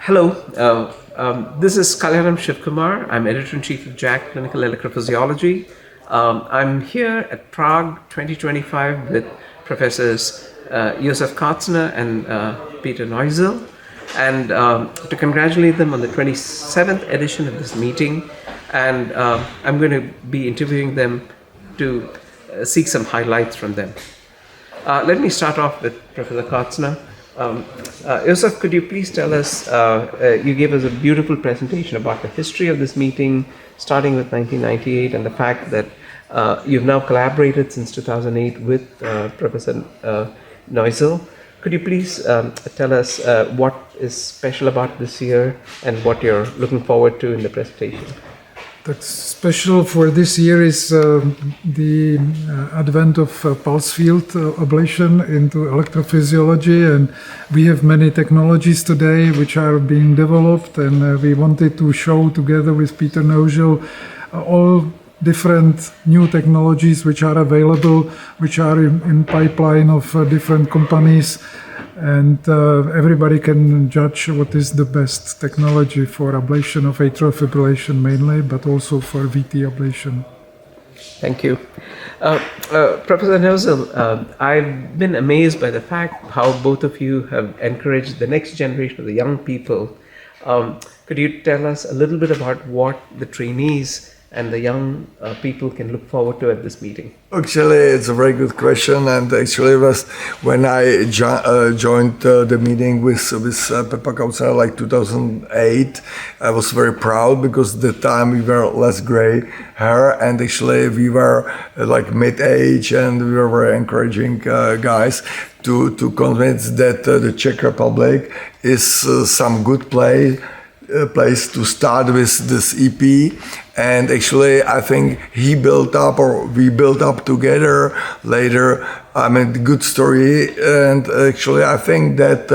Hello, this is Kalyanam Shivkumar. I'm Editor-in-Chief of JACC Clinical Electrophysiology. I'm here at Prague 2025 with Professors Josef Kautzner and Petr Neužil, and to congratulate them on the 27th edition of this meeting. And I'm going to be interviewing them to seek some highlights from them. Let me start off with Professor Kautzner. Josef, could you please tell us, you gave us a beautiful presentation about the history of this meeting, starting with 1998 and the fact that you've now collaborated since 2008 with Professor Neužil. Could you please tell us what is special about this year and what you're looking forward to in the presentation? That's special for this year is the advent of pulse field ablation into electrophysiology, and we have many technologies today which are being developed, and we wanted to show together with Petr Neužil all different new technologies which are available, which are in pipeline of different companies, and everybody can judge what is the best technology for ablation of atrial fibrillation mainly, but also for VT ablation. Thank you. Professor Neužil, I've been amazed by the fact how both of you have encouraged the next generation of the young people. Could you tell us a little bit about what the trainees and the young people can look forward to at this meeting? Actually, it's a very good question, and actually it was when I joined the meeting with Petr Kautzner like 2008. I was very proud because at the time we were less gray hair, and actually we were like mid-age, and we were very encouraging guys to convince that the Czech Republic is some good place to start with this EP. And actually I think he built up, or we built up together later, I mean, the good story. And actually I think that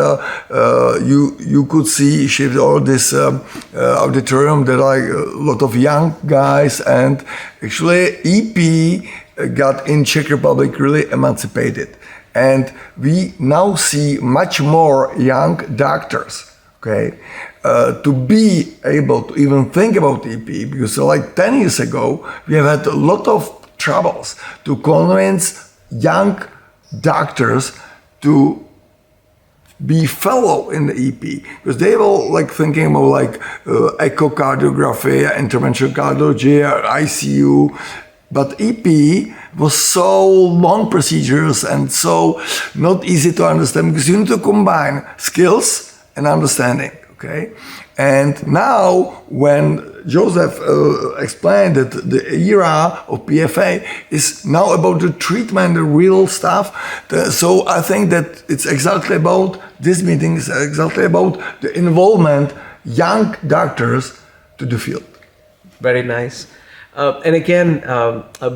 you could see shift all this auditorium, there are a lot of young guys, and actually EP got in Czech Republic really emancipated. And we now see much more young doctors, okay, to be able to even think about EP, because like 10 years ago, we have had a lot of troubles to convince young doctors to be fellow in the EP, because they were like thinking about like echocardiography, interventional cardiology, ICU, but EP was so long procedures and so not easy to understand, because you need to combine skills and understanding. Okay, and now when Josef explained that the era of PFA is now about the treatment, the real stuff, so I think that it's exactly about, this meeting is exactly about the involvement young doctors to the field. Very nice. And again,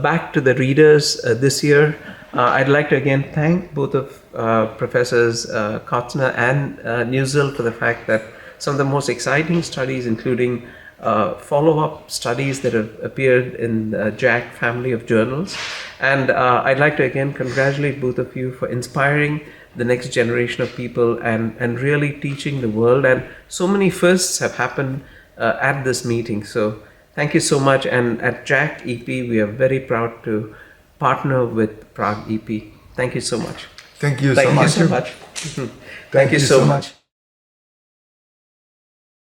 back to the readers this year, I'd like to again thank both of Professors Kautzner and Neužil for the fact that some of the most exciting studies, including follow-up studies that have appeared in the JACC family of journals. And I'd like to again congratulate both of you for inspiring the next generation of people and really teaching the world. And so many firsts have happened at this meeting. So thank you so much. And at JACC EP, we are very proud to partner with Prague EP. Thank you so much. Thank you so much. Thank you so much.